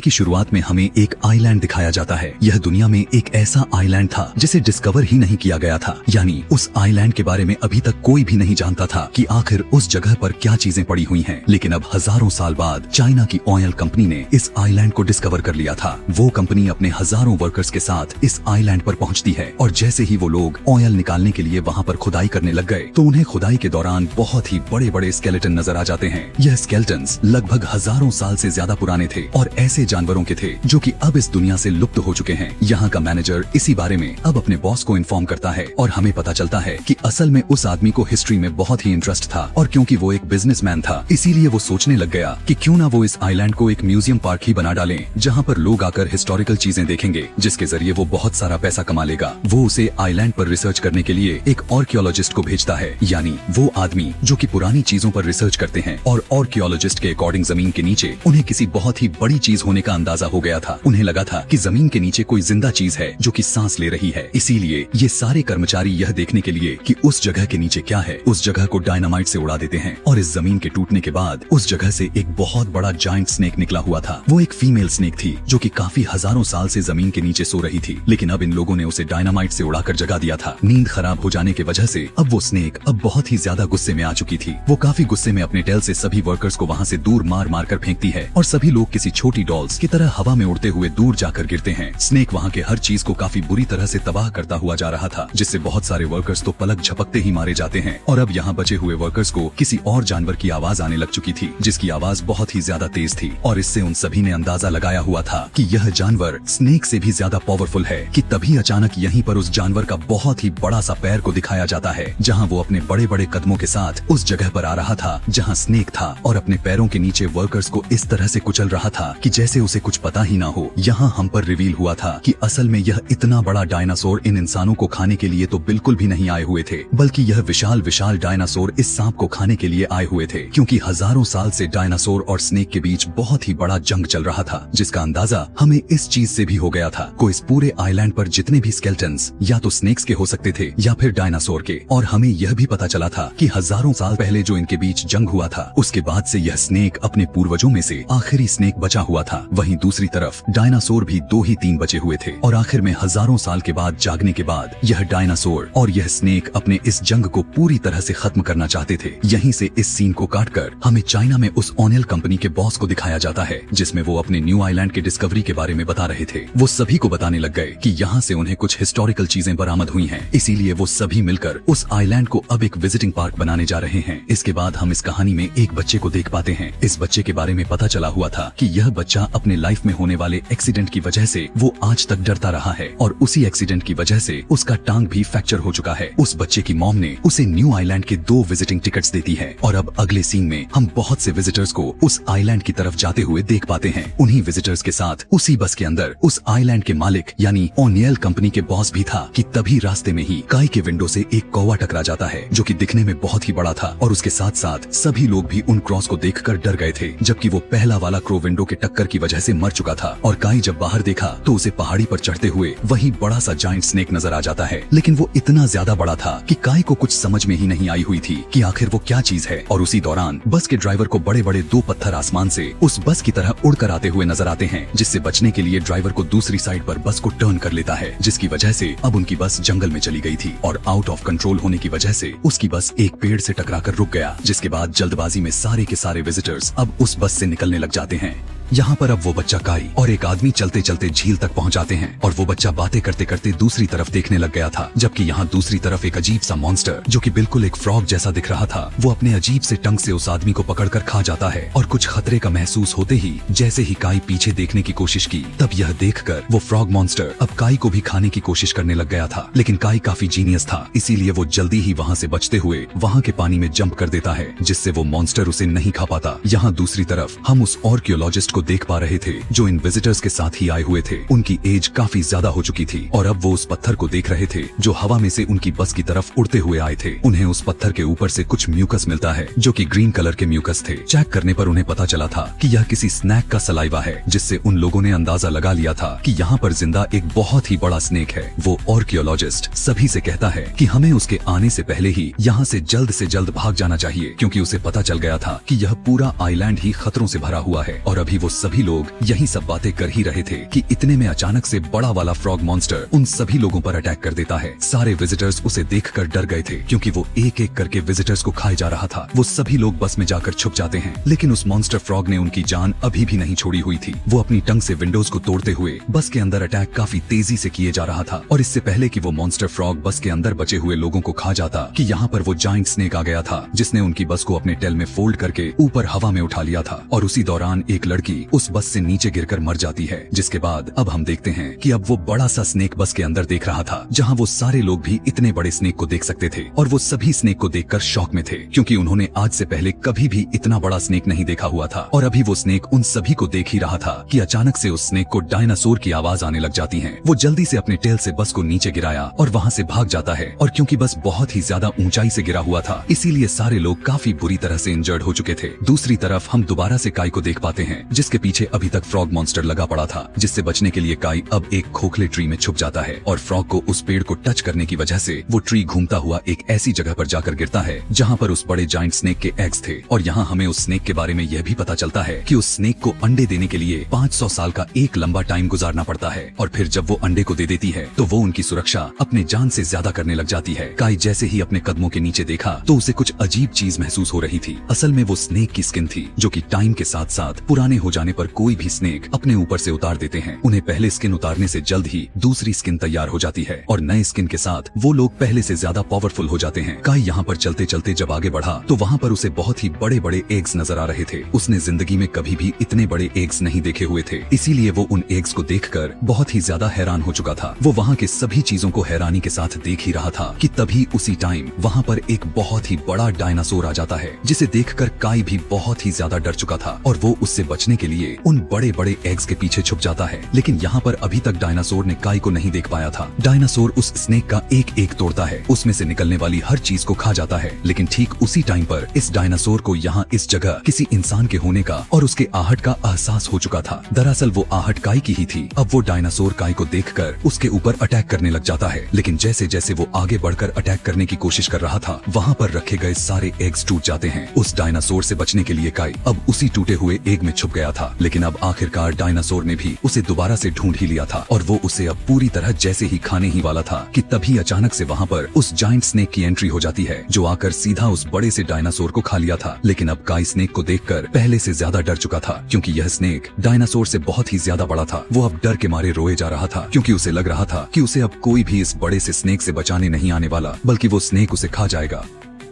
की शुरुआत में हमें एक आइलैंड दिखाया जाता है। यह दुनिया में एक ऐसा आइलैंड था जिसे डिस्कवर ही नहीं किया गया था, यानी उस आइलैंड के बारे में अभी तक कोई भी नहीं जानता था कि आखिर उस जगह पर क्या चीजें पड़ी हुई हैं। लेकिन अब हजारों साल बाद चाइना की ऑयल कंपनी ने इस आइलैंड को डिस्कवर कर लिया था। वो कंपनी अपने हजारों वर्कर्स के साथ इस आइलैंड पर पहुंचती है और जैसे ही वो लोग ऑयल निकालने के लिए वहाँ पर खुदाई करने लग गए तो उन्हें खुदाई के दौरान बहुत ही बड़े बड़े स्केलेटन नजर आ जाते हैं। यह स्केलेटन्स लगभग हजारों साल से ज्यादा पुराने थे और ऐसे जानवरों के थे जो कि अब इस दुनिया से लुप्त हो चुके हैं। यहाँ का मैनेजर इसी बारे में अब अपने बॉस को इन्फॉर्म करता है और हमें पता चलता है कि असल में उस आदमी को हिस्ट्री में बहुत ही इंटरेस्ट था और क्योंकि वो एक बिजनेसमैन था इसीलिए वो सोचने लग गया कि क्यों ना वो इस आइलैंड को एक म्यूजियम पार्क ही बना डालें, जहाँ पर लोग आकर हिस्टोरिकल चीजें देखेंगे, जिसके जरिए वो बहुत सारा पैसा कमा लेगा। वो उसे आइलैंड पर रिसर्च करने के लिए एक आर्कियोलॉजिस्ट को भेजता है, यानी वो आदमी जो कि पुरानी चीजों पर रिसर्च करते हैं। और आर्कियोलॉजिस्ट के अकॉर्डिंग जमीन के नीचे उन्हें किसी बहुत ही बड़ी चीज होने का अंदाजा हो गया था। उन्हें लगा था कि जमीन के नीचे कोई जिंदा चीज है जो कि सांस ले रही है। इसीलिए ये सारे कर्मचारी यह देखने के लिए कि उस जगह के नीचे क्या है, उस जगह को डायनामाइट से उड़ा देते हैं और इस जमीन के टूटने के बाद उस जगह से एक बहुत बड़ा जायंट स्नेक निकला हुआ था। वो एक फीमेल स्नेक थी जो कि काफी हजारों साल से जमीन के नीचे सो रही थी, लेकिन अब इन लोगों ने उसे डायनामाइट से उड़ाकर जगा दिया था। नींद खराब हो जाने की वजह से अब वो स्नेक अब बहुत ही ज्यादा गुस्से में आ चुकी थी। वो काफी गुस्से में अपने टेल से सभी वर्कर्स को वहाँ से दूर मार मार कर फेंकती है और सभी लोग किसी छोटी डॉल्स की तरह हवा में उड़ते हुए दूर जाकर गिरते हैं। स्नेक वहाँ के हर चीज को काफी बुरी तरह से तबाह करता हुआ जा रहा था, जिससे बहुत सारे वर्कर्स तो पलक झपकते ही मारे जाते हैं। और अब यहाँ बचे हुए वर्कर्स को किसी और जानवर की आवाज आने लग चुकी थी, जिसकी आवाज बहुत ही ज्यादा तेज थी और इससे उन सभी ने अंदाजा लगाया हुआ था कि यह जानवर स्नेक से भी ज्यादा पावरफुल है। कि तभी अचानक यहीं पर उस जानवर का बहुत ही बड़ा सा पैर को दिखाया जाता है, जहाँ वो अपने बड़े बड़े कदमों के साथ उस जगह पर आ रहा था जहाँ स्नेक था और अपने पैरों के नीचे वर्कर्स को इस तरह से कुचल रहा था कि जैसे उसे कुछ पता ही ना हो। यहाँ हम पर रिवील हुआ था कि असल में यह इतना बड़ा डायनासोर इन इंसानों को खाने के लिए तो बिल्कुल भी नहीं आए हुए थे, बल्कि यह विशाल विशाल डायनासोर इस सांप को खाने के लिए आए हुए थे, क्योंकि हजारों साल से डायनासोर और स्नेक के बीच बहुत ही बड़ा जंग चल रहा था, जिसका अंदाजा हमें इस चीज से भी हो गया था को इस पूरे आइलैंड पर जितने भी स्केलेटन्स या तो स्नेक्स के हो सकते थे या फिर डायनासोर के। और हमें यह भी पता चला था कि हजारों साल पहले जो इनके बीच जंग हुआ था उसके बाद से यह स्नेक अपने पूर्वजों में से आखिरी स्नेक बचा हुआ था। वहीं दूसरी तरफ डायनासोर भी 2 ही 3 बचे हुए थे और आखिर में हजारों साल के बाद जागने के बाद यह डायनासोर और यह स्नेक अपने इस जंग को पूरी तरह से खत्म करना चाहते थे। यहीं से इस सीन को काटकर हमें चाइना में उस ऑयल कंपनी के बॉस को दिखाया जाता है, जिसमें वो अपने न्यू आइलैंड के डिस्कवरी के बारे में बता रहे थे। वो सभी को बताने लग गए कि यहाँ से उन्हें कुछ हिस्टोरिकल चीजें बरामद हुई हैं, इसीलिए वो सभी मिलकर उस आइलैंड को अब एक विजिटिंग पार्क बनाने जा रहे हैं। इसके बाद हम इस कहानी में एक बच्चे को देख पाते हैं। इस बच्चे के बारे में पता चला हुआ था कि यह बच्चा अपने लाइफ में होने वाले एक्सीडेंट की वजह से वो आज तक डरता रहा है और उसी एक्सीडेंट की वजह से उसका टांग भी फ्रैक्चर हो चुका है। उस बच्चे की मॉम ने उसे न्यू आइलैंड के 2 विजिटिंग टिकट्स देती है और अब अगले सीन में हम बहुत से विजिटर्स को उस आइलैंड की तरफ जाते हुए देख पाते हैं। उन्हीं विजिटर्स के साथ उसी बस के अंदर उस आइलैंड के मालिक यानी ओनियल कंपनी के बॉस भी था कि तभी रास्ते में ही काई के विंडो से एक कौवा टकरा जाता है, जो कि दिखने में बहुत ही बड़ा था और उसके साथ साथ सभी लोग भी उन क्रॉस को देखकर डर गए थे, जबकि वो पहला वाला क्रो विंडो के टक्कर की वजह से मर चुका था। और काई जब बाहर देखा तो उसे पहाड़ी पर चढ़ते हुए वही बड़ा सा जायंट स्नेक नजर आ जाता है, लेकिन वो इतना ज्यादा बड़ा था कि काई को कुछ समझ में ही नहीं आई हुई थी कि आखिर वो क्या चीज है। और उसी दौरान बस के ड्राइवर को बड़े बड़े 2 पत्थर आसमान से उस बस की तरह उड़कर आते हुए नजर आते हैं, जिससे बचने के लिए ड्राइवर को दूसरी साइड पर बस को टर्न कर लेता है, जिसकी वजह से अब उनकी बस जंगल में चली गई थी और आउट ऑफ कंट्रोल होने की वजह से उसकी बस एक पेड़ से टकराकर रुक गया, जिसके बाद जल्दबाजी में सारे के सारे विजिटर्स अब उस बस से निकलने लग जाते हैं। यहाँ पर अब वो बच्चा काई और एक आदमी चलते चलते झील तक पहुँच जाते हैं और वो बच्चा बातें करते करते दूसरी तरफ देखने लग गया था, जबकि यहाँ दूसरी तरफ एक अजीब सा मॉन्स्टर जो कि बिल्कुल एक फ्रॉग जैसा दिख रहा था, वो अपने अजीब से टंग से उस आदमी को पकड़कर खा जाता है। और कुछ खतरे का महसूस होते ही जैसे ही काई पीछे देखने की कोशिश की, तब यह देखकर वो फ्रॉग मॉन्स्टर अब काई को भी खाने की कोशिश करने लग गया था। लेकिन काई काफी जीनियस था, इसीलिए वो जल्दी ही वहाँ से बचते हुए वहाँ के पानी में जंप कर देता है, जिससे वो मॉन्स्टर उसे नहीं खा पाता। यहाँ दूसरी तरफ हम उस आर्कियोलॉजिस्ट को देख पा रहे थे जो इन विजिटर्स के साथ ही आए हुए थे। उनकी एज काफी ज्यादा हो चुकी थी और अब वो उस पत्थर को देख रहे थे जो हवा में से उनकी बस की तरफ उड़ते हुए आए थे। उन्हें उस पत्थर के ऊपर से कुछ म्यूकस मिलता है जो कि ग्रीन कलर के म्यूकस थे। चेक करने पर उन्हें पता चला था कि यह किसी स्नैक का सलाइवा है, जिससे उन लोगों ने अंदाजा लगा लिया था कि यहाँ पर जिंदा एक बहुत ही बड़ा स्नेक है। वो आर्कियोलॉजिस्ट सभी से कहता है कि हमें उसके आने से पहले ही यहाँ से जल्द भाग जाना चाहिए, क्योंकि उसे पता चल गया था कि यह पूरा आइलैंड ही खतरों से भरा हुआ है और अभी वो वो सभी लोग यही सब बातें कर ही रहे थे कि इतने में अचानक से बड़ा वाला फ्रॉग मॉन्स्टर उन सभी लोगों पर अटैक कर देता है। सारे विजिटर्स उसे देखकर डर गए थे क्योंकि वो एक एक करके विजिटर्स को खाए जा रहा था। वो सभी लोग बस में जाकर छुप जाते हैं, लेकिन उस मॉन्स्टर फ्रॉग ने उनकी जान अभी भी नहीं छोड़ी हुई थी। वो अपनी टंग से विंडोज को तोड़ते हुए बस के अंदर अटैक काफी तेजी से किए जा रहा था। और इससे पहले कि वो मॉन्स्टर फ्रॉग बस के अंदर बचे हुए लोगों को खा जाता कि यहाँ पर वो जाइंट स्नेक आ गया था, जिसने उनकी बस को अपने टेल में फोल्ड करके ऊपर हवा में उठा लिया था। और उसी दौरान एक लड़की उस बस से नीचे गिरकर मर जाती है। जिसके बाद अब हम देखते हैं कि अब वो बड़ा सा स्नेक बस के अंदर देख रहा था, जहाँ वो सारे लोग भी इतने बड़े स्नेक को देख सकते थे। और वो सभी स्नेक को देखकर शॉक में थे क्योंकि उन्होंने आज से पहले कभी भी इतना बड़ा स्नेक नहीं देखा हुआ था। और अभी वो स्नेक उन सभी को देख ही रहा था कि अचानक से उस स्नेक को डायनासोर की आवाज आने लग जाती है। वो जल्दी से अपने टेल से बस को नीचे गिराया और वहाँ से भाग जाता है। और क्योंकि बस बहुत ही ज्यादा ऊंचाई से गिरा हुआ था, इसीलिए सारे लोग काफी बुरी तरह से इंजर्ड हो चुके थे। दूसरी तरफ हम दोबारा से काई को देख पाते हैं, जिसके पीछे अभी तक फ्रॉग मॉन्स्टर लगा पड़ा था, जिससे बचने के लिए काई अब एक खोखले ट्री में छुप जाता है। और फ्रॉग को उस पेड़ को टच करने की वजह से वो ट्री घूमता हुआ एक ऐसी जगह पर जाकर गिरता है जहाँ पर उस बड़े जाइंट स्नेक के एग्स थे। और यहाँ हमें उस स्नेक के बारे में यह भी पता चलता है कि उस स्नेक को अंडे देने के लिए 500 साल का एक लंबा टाइम गुजारना पड़ता है। और फिर जब वो अंडे को दे देती है तो वो उनकी सुरक्षा अपने जान से ज्यादा करने लग जाती है। काई जैसे ही अपने कदमों के नीचे देखा तो उसे कुछ अजीब चीज महसूस हो रही थी। असल में वो स्नेक की स्किन थी, जो कि टाइम के साथ साथ पुराने हो जाने पर कोई भी स्नेक अपने ऊपर से उतार देते हैं। उन्हें पहले स्किन उतारने से जल्द ही दूसरी स्किन तैयार हो जाती है और नए स्किन के साथ वो लोग पहले से ज्यादा पावरफुल हो जाते हैं। काई यहाँ पर चलते चलते जब आगे बढ़ा तो वहाँ पर उसे बहुत ही बड़े बड़े एग्स नजर आ रहे थे। उसने जिंदगी में कभी भी इतने बड़े एग्स नहीं देखे हुए थे, इसीलिए वो उन एग्स को देखकर बहुत ही ज्यादा हैरान हो चुका था। वो वहाँ के सभी चीजों को हैरानी के साथ देख ही रहा था कि तभी उसी टाइम वहाँ पर एक बहुत ही बड़ा डायनासोर आ जाता है, जिसे देखकर काई भी बहुत ही ज्यादा डर चुका था और वो उससे बचने के लिए उन बड़े बड़े एग्स के पीछे छुप जाता है। लेकिन यहाँ पर अभी तक डायनासोर ने काई को नहीं देख पाया था। डायनासोर उस स्नेक का एक एक तोड़ता है, उसमें से निकलने वाली हर चीज को खा जाता है। लेकिन ठीक उसी टाइम पर इस डायनासोर को यहाँ इस जगह किसी इंसान के होने का और उसके आहट का एहसास हो चुका था। दरअसल वो आहट काई की ही थी। अब वो डायनासोर काई को देखकर उसके ऊपर अटैक करने लग जाता है। लेकिन जैसे जैसे वो आगे बढ़कर अटैक करने की कोशिश कर रहा था, वहाँ पर रखे गए सारे एग्स टूट जाते हैं। उस डायनासोर से बचने के लिए काई अब उसी टूटे हुए एग में छुप गया था। लेकिन अब आखिरकार डायनासोर ने भी उसे दोबारा से ढूंढ ही लिया था और वो उसे अब पूरी तरह जैसे ही खाने ही वाला था कि तभी अचानक से वहाँ पर उस जाइंट स्नेक की एंट्री हो जाती है, जो आकर सीधा उस बड़े से डायनासोर को खा लिया था। लेकिन अब काई स्नेक को देखकर पहले से ज्यादा डर चुका था, क्योंकि यह स्नेक डायनासोर से बहुत ही ज्यादा बड़ा था। वो अब डर के मारे रोए जा रहा था, क्योंकि उसे लग रहा था कि उसे अब कोई भी इस बड़े से स्नेक से बचाने नहीं आने वाला, बल्कि वो स्नेक उसे खा जाएगा।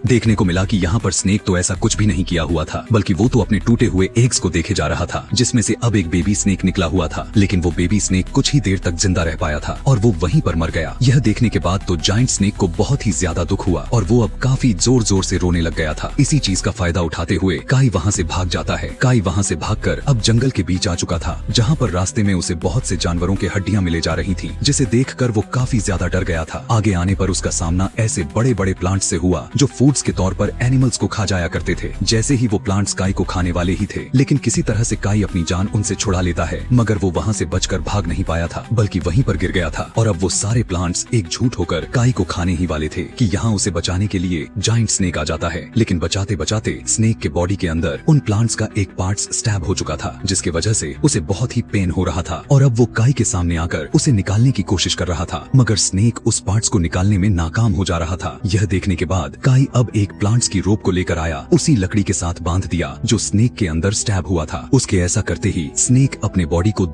देखने को मिला कि यहाँ पर स्नेक तो ऐसा कुछ भी नहीं किया हुआ था, बल्कि वो तो अपने टूटे हुए एग्स को देखे जा रहा था, जिसमें से अब एक बेबी स्नेक निकला हुआ था। लेकिन वो बेबी स्नेक कुछ ही देर तक जिंदा रह पाया था और वो वहीं पर मर गया। यह देखने के बाद तो जाइंट स्नेक को बहुत ही ज्यादा दुख हुआ और वो अब काफी जोर जोर से रोने लग गया था। इसी चीज का फायदा उठाते हुए काई वहाँ से भाग जाता है। काई वहाँ से भागकर अब जंगल के बीच आ चुका था, जहाँ पर रास्ते में उसे बहुत से जानवरों के हड्डियां मिले जा रही थी, जिसे देखकर वो काफी ज्यादा डर गया था। आगे आने पर उसका सामना ऐसे बड़े बड़े प्लांट्स से हुआ जो फूड्स के तौर पर एनिमल्स को खा जाया करते थे। जैसे ही वो प्लांट्स काई को खाने वाले ही थे, लेकिन किसी तरह से काई अपनी जान उनसे छुड़ा लेता है, मगर वो वहाँ से बचकर भाग नहीं पाया था, बल्कि वहीं पर गिर गया था। और अब वो सारे प्लांट्स एकजुट होकर काई को खाने ही वाले थे कि यहाँ उसे बचाने के लिए जाइंट स्नेक आ जाता है। लेकिन बचाते बचाते स्नेक के बॉडी के अंदर उन प्लांट्स का एक पार्ट्स स्टैब हो चुका था, जिसकी वजह से उसे बहुत ही पेन हो रहा था। और अब वो काई के सामने आकर उसे निकालने की कोशिश कर रहा था, मगर स्नेक उस पार्ट्स को निकालने में नाकाम हो जा रहा था। यह देखने के बाद काई अब एक प्लांट्स की रोप को लेकर आया, उसी लकड़ी के साथ बांध दिया जो स्नेक के अंदर स्टैब हुआ था। उसके ऐसा करते ही स्नेक अपने बॉडी को